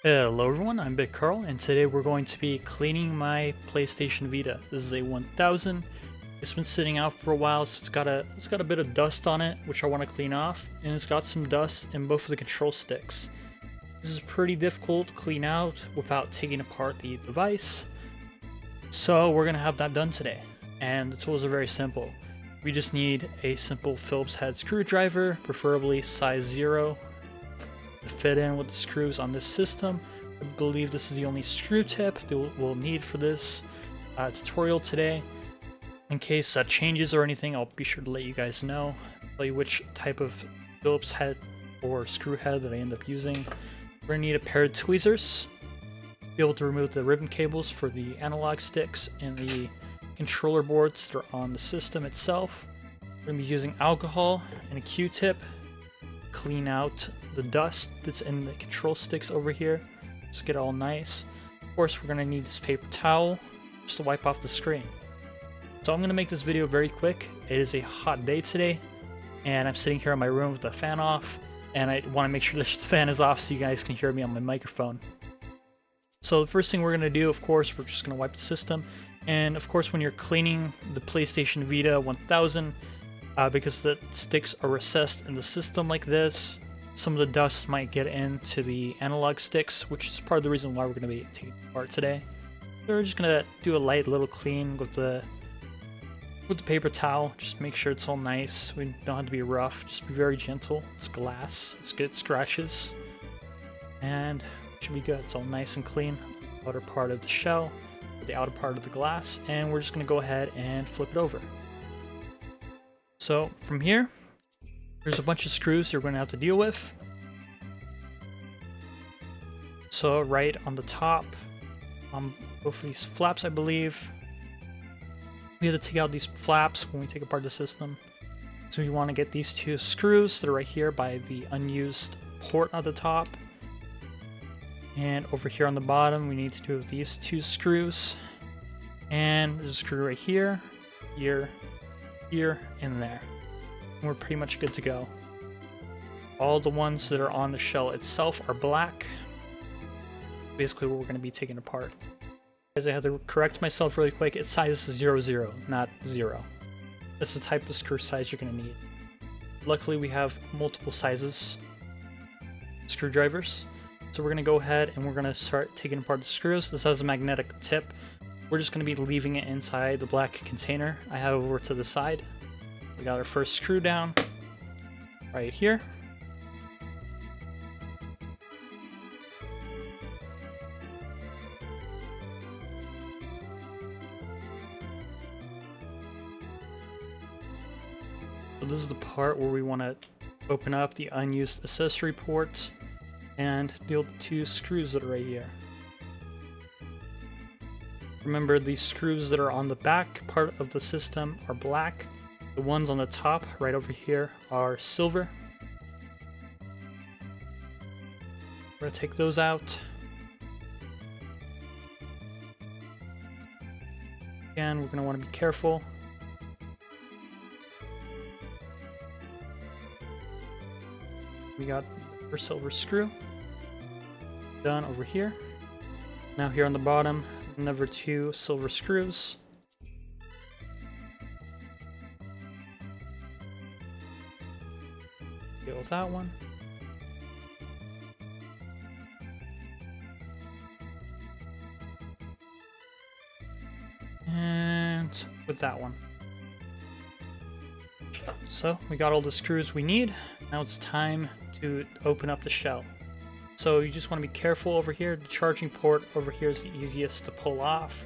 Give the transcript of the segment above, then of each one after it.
Hello everyone, I'm Big Carl, and today we're going to be cleaning my PlayStation Vita. This is a 1000. It's been sitting out for a while, so it's got a bit of dust on it, which I want to clean off, and it's got some dust in both of the control sticks. This is pretty difficult to clean out without taking apart the device, so we're gonna have that done today. And the tools are very simple. We just need a simple Phillips head screwdriver, preferably size 0. To fit in with the screws on this system. I believe this is the only screw tip that we'll need for this tutorial today. In case that changes or anything, I'll be sure to let you guys know. Tell you which type of Phillips head or screw head that I end up using. We're going to need a pair of tweezers. Be able to remove the ribbon cables for the analog sticks and the controller boards that are on the system itself. We're going to be using alcohol and a Q-tip. Clean out the dust that's in the control sticks over here. Just get it all nice. Of course, we're going to need this paper towel just to wipe off the screen. So I'm going to make this video very quick. It is a hot day today, and I'm sitting here in my room with the fan off, and I want to make sure the fan is off so you guys can hear me on my microphone. So the first thing we're going to do, of course, we're just going to wipe the system. And of course, when you're cleaning the PlayStation Vita 1000, because the sticks are recessed in the system like this, some of the dust might get into the analog sticks, which is part of the reason why we're going to be taking it apart today. So we're just going to do a light little clean with the paper towel. Just make sure it's all nice. We don't have to be rough. Just be very gentle. It's glass. It's good scratches. And it should be good. It's all nice and clean. The outer part of the shell, the outer part of the glass, and we're just going to go ahead and flip it over. So from here, there's a bunch of screws you're going to have to deal with. So right on the top, both of these flaps, I believe, we have to take out these flaps when we take apart the system. So you want to get these two screws that are right here by the unused port at the top. And over here on the bottom, we need to do these two screws. And there's a screw right here, here, and there. And we're pretty much good to go. All the ones that are on the shell itself are black. Basically what we're going to be taking apart. As I have to correct myself really quick, it's size 00, not 0. That's the type of screw size you're going to need. Luckily we have multiple sizes screwdrivers. So we're going to go ahead and we're going to start taking apart the screws. This has a magnetic tip. We're just going to be leaving it inside the black container I have over to the side. We got our first screw down right here. So this is the part where we want to open up the unused accessory port and deal with the two screws that are right here. Remember, these screws that are on the back part of the system are black. The ones on the top, right over here, are silver. We're going to take those out. Again, we're going to want to be careful. We got the first silver screw done over here. Now here on the bottom, another two silver screws. Deal with that one. And with that one. So we got all the screws we need. Now it's time to open up the shell. So you just want to be careful over here. The charging port over here is the easiest to pull off,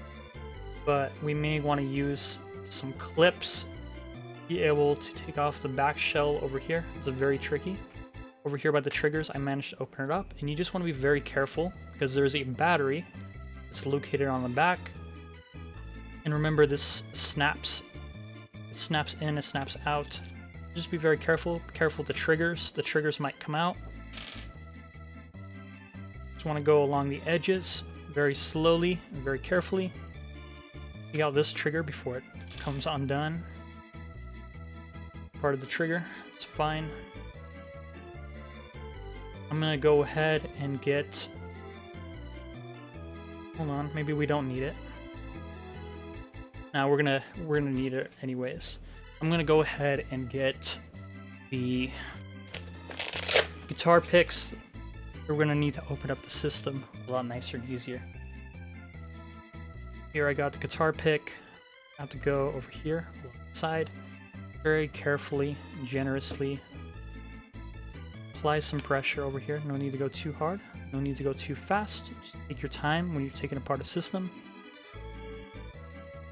but we may want to use some clips. Be able to take off the back shell over here. It's very tricky. Over here by the triggers, I managed to open it up, and you just want to be very careful because there's a battery that's located on the back. And remember, this snaps. It snaps in, it snaps out. Just be very careful. Careful with the triggers. The triggers might come out. Just want to go along the edges very slowly and very carefully. Take out this trigger before it comes undone. Part of the trigger, it's fine. I'm gonna go ahead and get Hold on, maybe we don't need it. Now we're gonna need it anyways. I'm gonna go ahead and get the guitar picks. We're gonna need to open up the system a lot nicer and easier. Here I got the guitar pick. I have to go over here along the side, very carefully, generously. Apply some pressure over here. No need to go too hard. No need to go too fast. Just take your time when you're taking apart a system.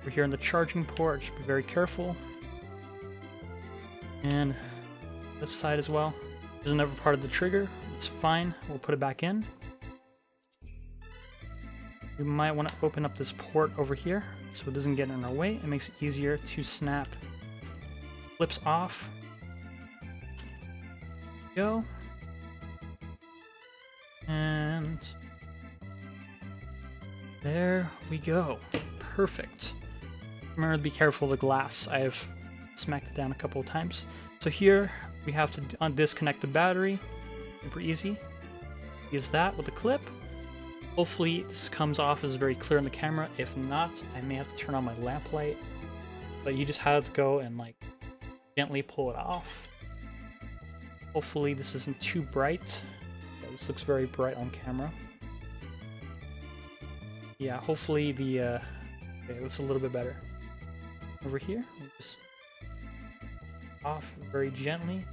We're here in the charging port. Just be very careful. And this side as well. There's another part of the trigger. It's fine. We'll put it back in. We might want to open up this port over here so it doesn't get in our way. It makes it easier to snap flips off. Go. And there we go. Perfect. Remember to be careful of the glass. I've smacked it down a couple of times. So here we have to disconnect the battery. Super easy. Use that with a clip. Hopefully this comes off as very clear in the camera. If not, I may have to turn on my lamp light. But you just have to go and like gently pull it off. Hopefully this isn't too bright. Yeah, this looks very bright on camera. Yeah, hopefully the okay, it's a little bit better. Over here, we'll just off very gently.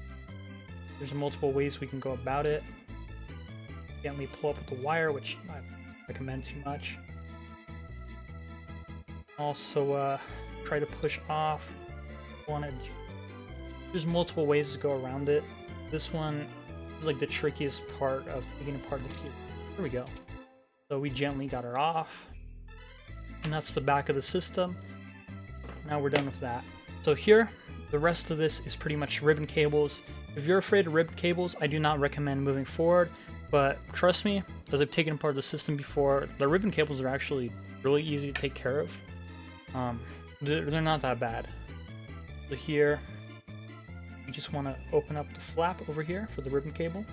There's multiple ways we can go about it. Gently pull up with the wire, which I don't recommend too much. Also, try to push off. There's multiple ways to go around it. This one is like the trickiest part of taking apart the fuse. Here we go. So we gently got her off, and that's the back of the system. Now we're done with that. So here, the rest of this is pretty much ribbon cables. If you're afraid of ribbon cables, I do not recommend moving forward. But trust me, as I've taken apart the system before, the ribbon cables are actually really easy to take care of. They're not that bad. So here, we just want to open up the flap over here for the ribbon cable.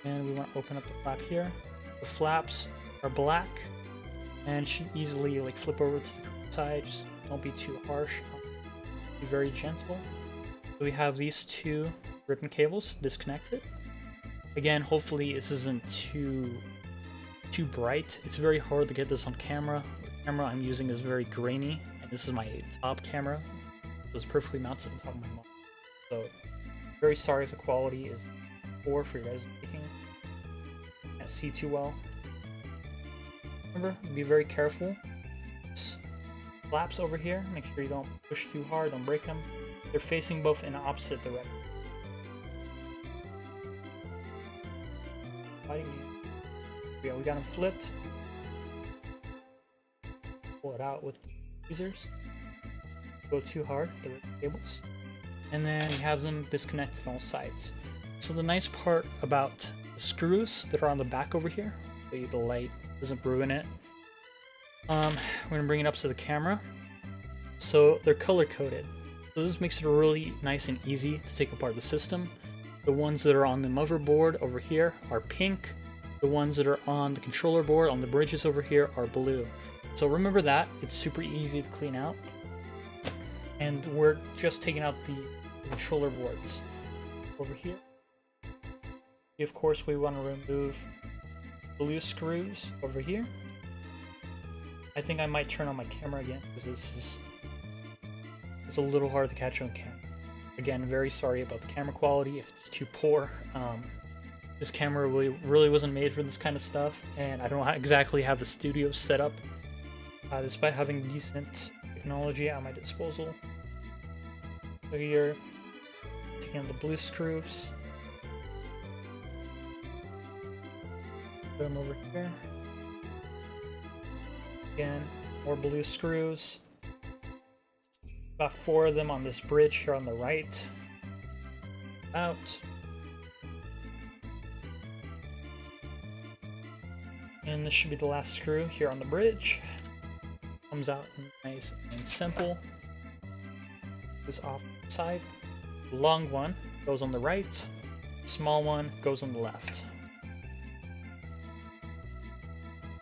And we want to open up the flap here. The flaps are black and should easily like flip over to the side. Just don't be too harsh. Be very gentle. So we have these two ribbon cables disconnected. Again, hopefully this isn't too bright. It's very hard to get this on camera. The camera I'm using is very grainy, and this is my top camera. So it's perfectly mounted on top of my monitor. So very sorry if the quality is poor for your guys taking. Can't see too well. Remember, be very careful. Flaps over here, make sure you don't push too hard, don't break them. They're facing both in opposite directions. Yeah, we got them flipped. Pull it out with the tweezers. Go too hard, the cables. And then you have them disconnected on all sides. So the nice part about the screws that are on the back over here, so the light doesn't ruin it. We're gonna bring it up to the camera. So they're color coded. So this makes it really nice and easy to take apart the system. The ones that are on the motherboard over here are pink. The ones that are on the controller board on the bridges over here are blue. So remember that, it's super easy to clean out. And we're just taking out the controller boards over here. Of course, we want to remove blue screws over here. I think I might turn on my camera again because it's a little hard to catch on camera. Again, very sorry about the camera quality if it's too poor. This camera really wasn't made for this kind of stuff, and I don't exactly have a studio set up despite having decent technology at my disposal. So here, taking out the blue screws. Put them over here. Again, more blue screws. About 4 of them on this bridge here on the right. Out. And this should be the last screw here on the bridge. Comes out nice and simple. This off the side. The long one goes on the right. The small one goes on the left.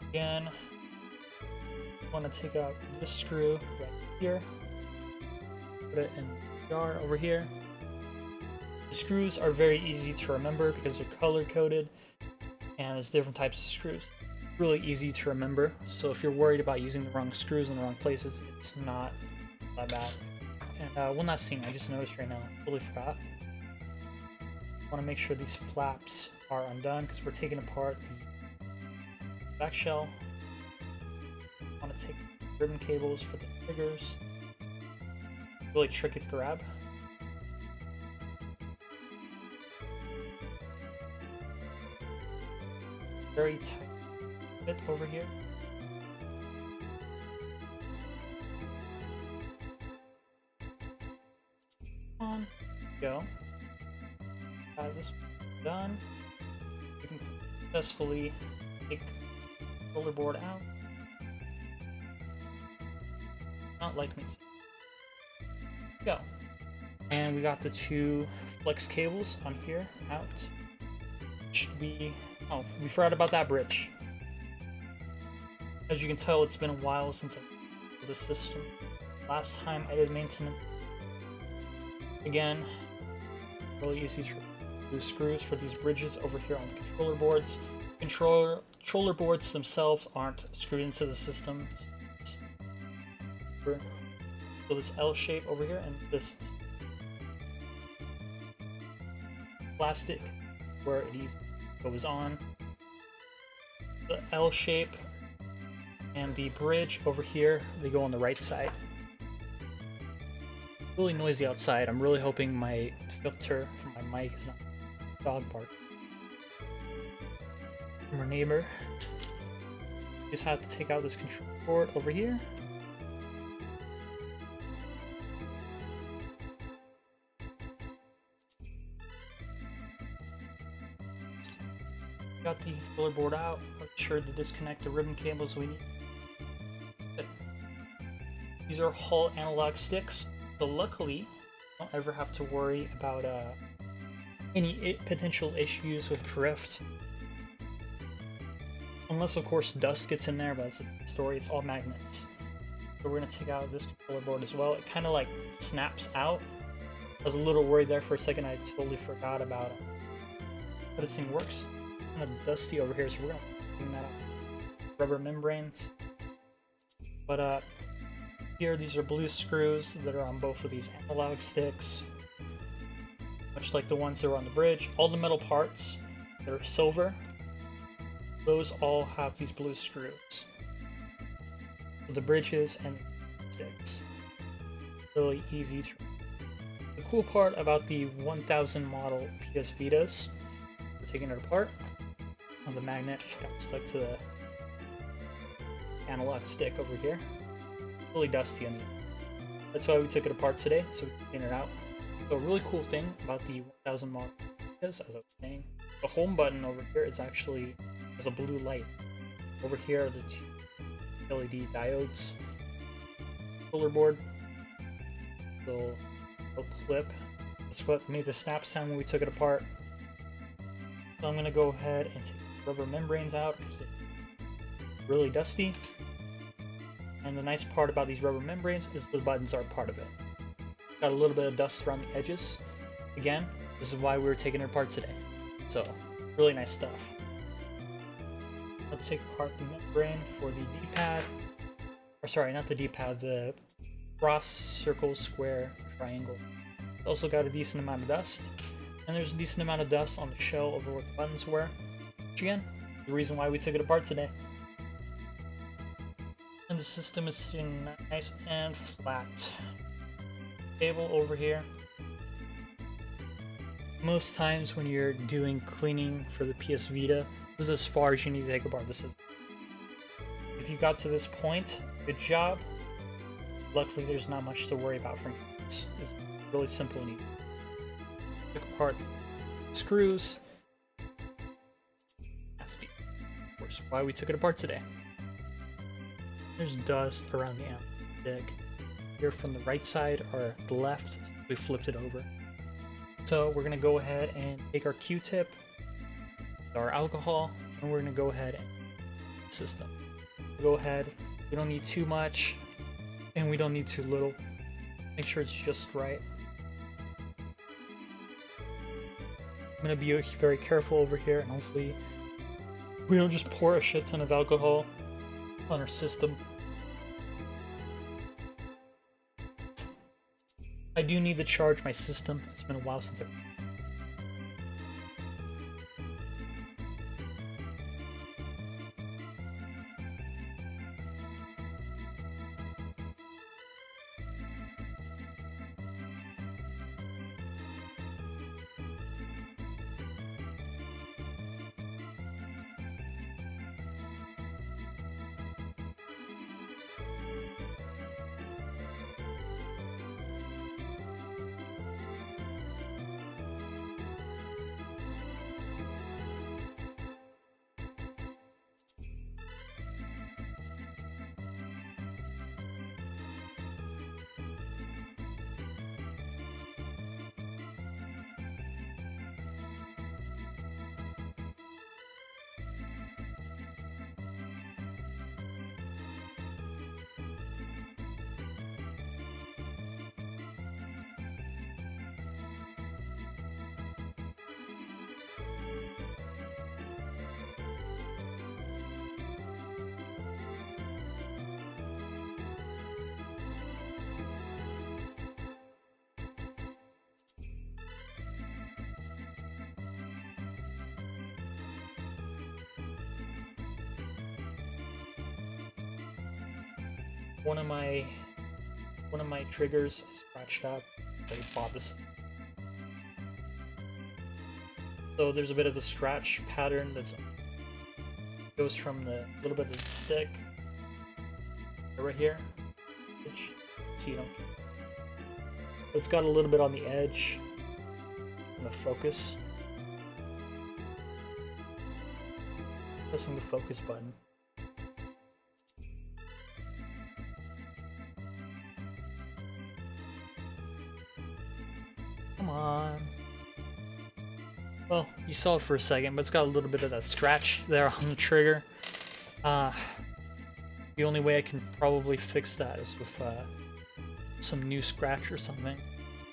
Again, want to take out this screw right here, put it in the jar over here. The screws are very easy to remember because they're color coded and there's different types of screws. Really easy to remember, so if you're worried about using the wrong screws in the wrong places, it's not that bad. And one last thing I just noticed right now, totally forgot. I want to make sure these flaps are undone because we're taking apart the back shell. I want to take ribbon cables for the triggers. Really tricky to grab. Very tight fit over here. On, go. Got this done. You can successfully take the roller board out. Not like me. Go. And we got the two flex cables on here out. Should be. Oh, we forgot about that bridge. As you can tell, it's been a while since I did the system. Last time I did maintenance. Again, really easy to do screws for these bridges over here on the controller boards. Controller boards themselves aren't screwed into the system. So this L shape over here and this plastic where it easily goes on. The L shape and the bridge over here, they go on the right side. Really noisy outside. I'm really hoping my filter from my mic is not dog bark from our neighbor. Just have to take out this control board over here. Got the controller board out. Make sure to disconnect the ribbon cables we need. These are Hall analog sticks, so luckily you don't ever have to worry about any potential issues with drift. Unless of course dust gets in there, but that's a story, it's all magnets. So we're going to take out this controller board as well. It kind of like snaps out. I was a little worried there for a second, I totally forgot about how this thing works. Kind of dusty over here, so we're going to clean that up. Rubber membranes. But here, these are blue screws that are on both of these analog sticks, much like the ones that are on the bridge. All the metal parts that are silver, those all have these blue screws. So the bridges and the sticks. Really easy to. The cool part about the 1000 model PS Vitas, we're taking it apart. On the magnet got stuck to the analog stick over here. Really dusty on the. That's why we took it apart today, so we can clean it out. So a really cool thing about the 1000 model is, as I was saying, the home button over here is actually has a blue light. Over here are the two LED diodes. Controller board, little clip. That's what made the snap sound when we took it apart. So I'm gonna go ahead and take the rubber membranes out because it's really dusty. And the nice part about these rubber membranes is the buttons are part of it. Got a little bit of dust around the edges. Again, this is why we were taking it apart today. So, really nice stuff. Let's take apart the membrane for the D-pad. Or sorry, not the D-pad, the cross, circle, square, triangle. Also got a decent amount of dust. And there's a decent amount of dust on the shell over where the buttons were. Which again, the reason why we took it apart today. And the system is sitting nice and flat. Cable over here. Most times when you're doing cleaning for the PS Vita, this is as far as you need to take apart the system. If you got to this point, good job. Luckily, there's not much to worry about from here. It's really simple and easy. Took apart the screws. Nasty. Of course, why we took it apart today. There's dust around the analog stick. Here from the right side or the left, we flipped it over. So we're gonna go ahead and take our Q-tip, our alcohol, and we're gonna go ahead and system. Go ahead, We don't need too much, and we don't need too little. Make sure it's just right. I'm gonna be very careful over here, and hopefully we don't just pour a shit ton of alcohol on our system. I do need to charge my system. It's been a while since I... One of my triggers I scratched up. I bought this. So there's a bit of a scratch pattern that goes from the little bit of the stick right here, which see you don't. It's got a little bit on the edge. I'm gonna focus. Pressing the focus button. Come on. Well, you saw it for a second, but it's got a little bit of that scratch there on the trigger. The only way I can probably fix that is with some new scratch or something.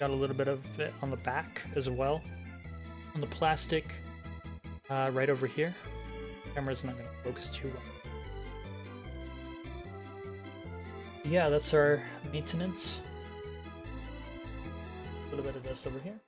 Got a little bit of it on the back as well. On the plastic, right over here. Camera's not going to focus too well. Yeah, that's our maintenance. A little bit of this over here.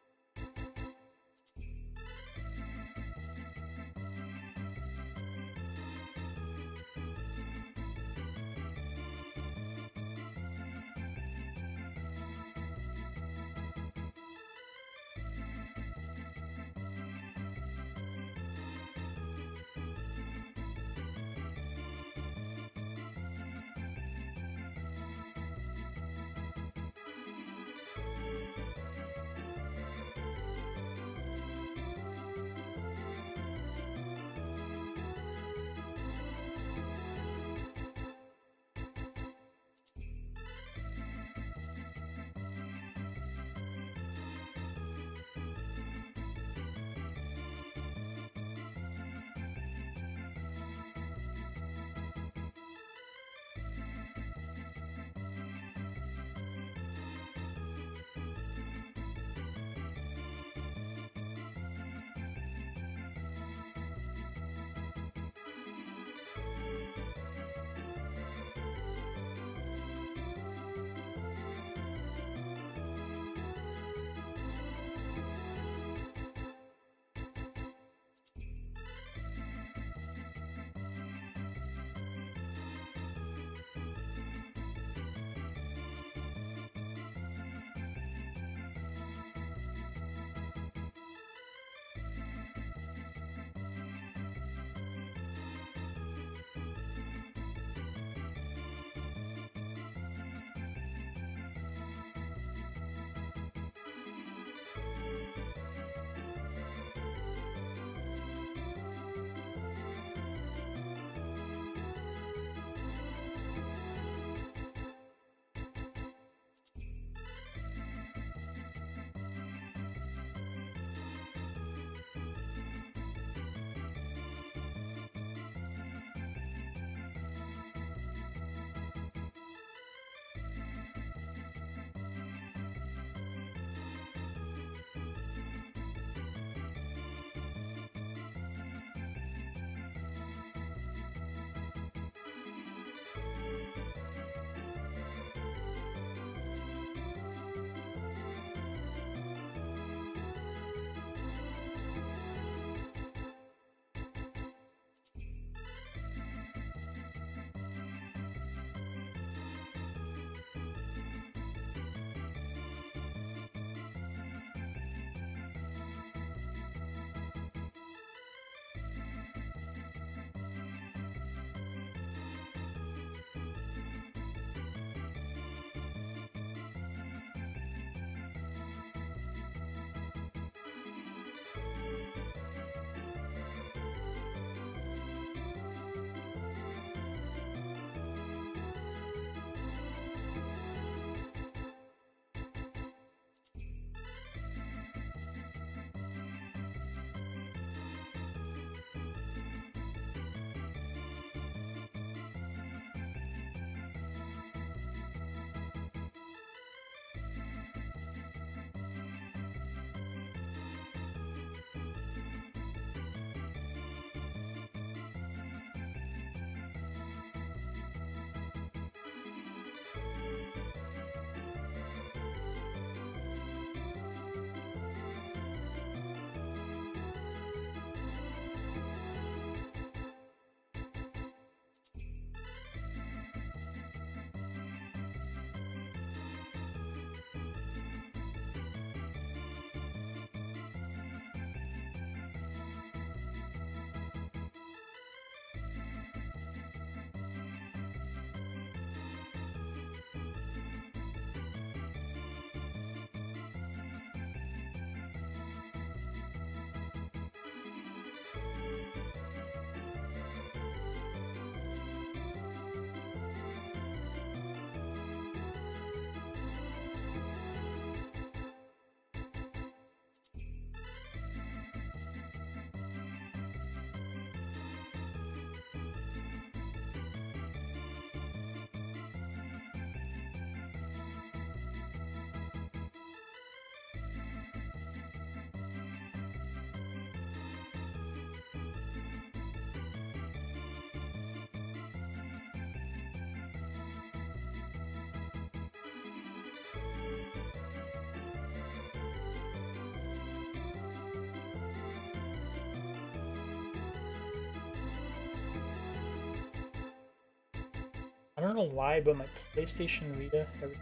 don't know why, but my PlayStation Vita, ever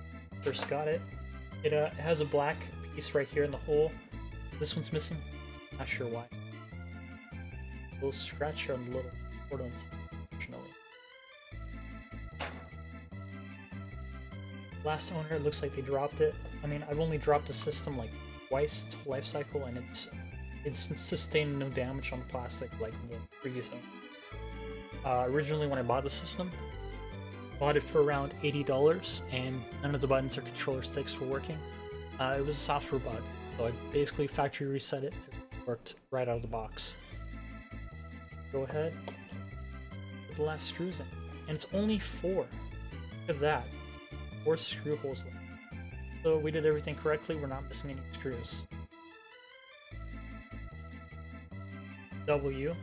first got it, it has a black piece right here in the hole. This one's missing. Not sure why. A little scratch on the little port on top, unfortunately. Last owner, it looks like they dropped it. I mean, I've only dropped the system like twice its life cycle, and it's sustained no damage on the plastic like the previous owner. Originally, when I bought the system, bought it for around $80, and none of the buttons or controller sticks were working. It was a software bug, so I basically factory reset it. It worked right out of the box. Go ahead, put the last screws in, and it's only 4. Look at that, 4 screw holes left. So we did everything correctly. We're not missing any screws. W.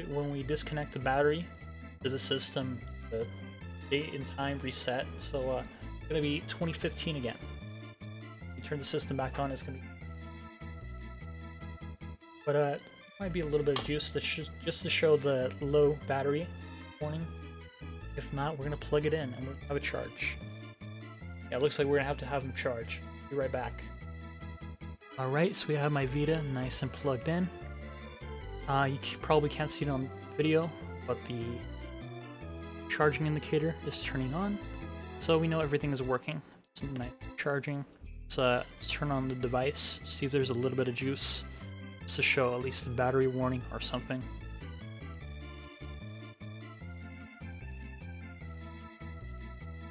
When we disconnect the battery to the system, the date and time reset, so it's gonna be 2015 again. You turn the system back on, it's gonna be, but it might be a little bit of juice that's just to show the low battery warning. If not, we're gonna plug it in and we're gonna have a charge. Yeah, it looks like we're gonna have them charge. Be right back. Alright, so we have my Vita nice and plugged in. You probably can't see it on video, but the charging indicator is turning on, so we know everything is working. It's nice charging. Let's turn on the device, see if there's a little bit of juice, just to show at least the battery warning or something.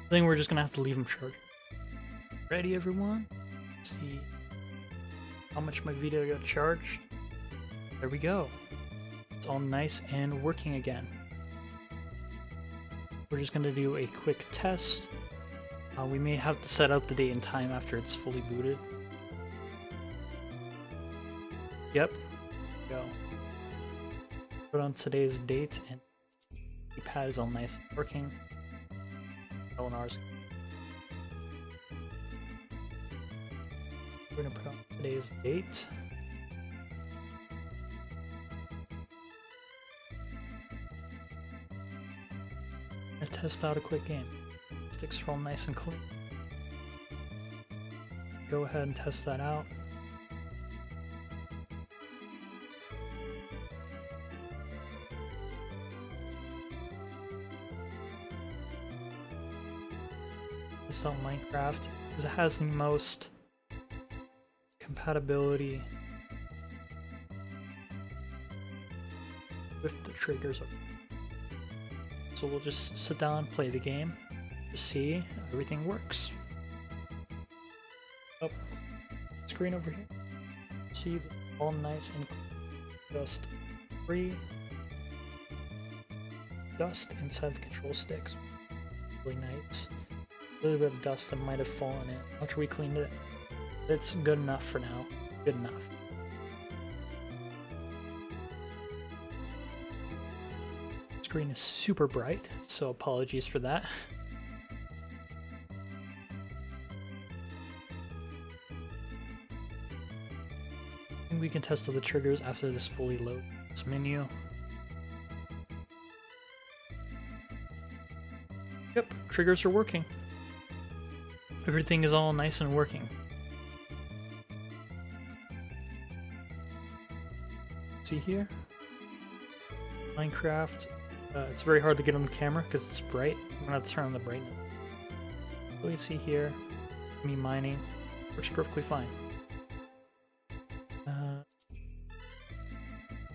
I think we're just gonna have to leave them charged. Ready, everyone? Let's see how much my Vita got charged. There we go. It's all nice and working again. We're just going to do a quick test. We may have to set up the date and time after it's fully booted. Yep. Go. Put on today's date, and the pad is all nice and working. LNR's. We're going to put on today's date. Test out a quick game. Sticks are all nice and clean. Go ahead and test that out. This on Minecraft because it has the most compatibility with the triggers. So we'll just sit down and play the game to see everything works. Up screen over here. See, all nice and clean. Dust free. Dust inside the control sticks. Really nice. A little bit of dust that might have fallen in after we cleaned it. It's good enough for now. Good enough. Screen is super bright, so apologies for that. And we can test all the triggers after this fully loads this menu. Yep, triggers are working. Everything is all nice and working. See here? Minecraft. It's very hard to get on the camera because it's bright. I'm gonna have to turn on the brightness. So you see here, me mining works perfectly fine.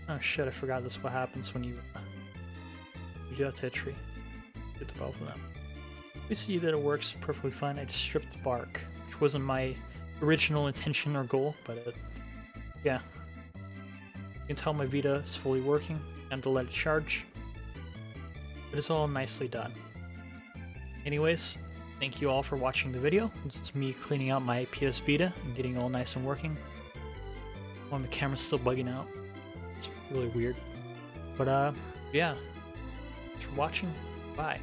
Oh shit! I forgot this. What happens when you do that to a tree? Get the both of them. We see that it works perfectly fine. I just stripped the bark, which wasn't my original intention or goal, but yeah. You can tell my Vita is fully working. And to let it charge. But it's all nicely done. Anyways, thank you all for watching the video. It's me cleaning out my PS Vita and getting all nice and working. Oh, and the camera's still bugging out. It's really weird. But yeah. Thanks for watching. Bye.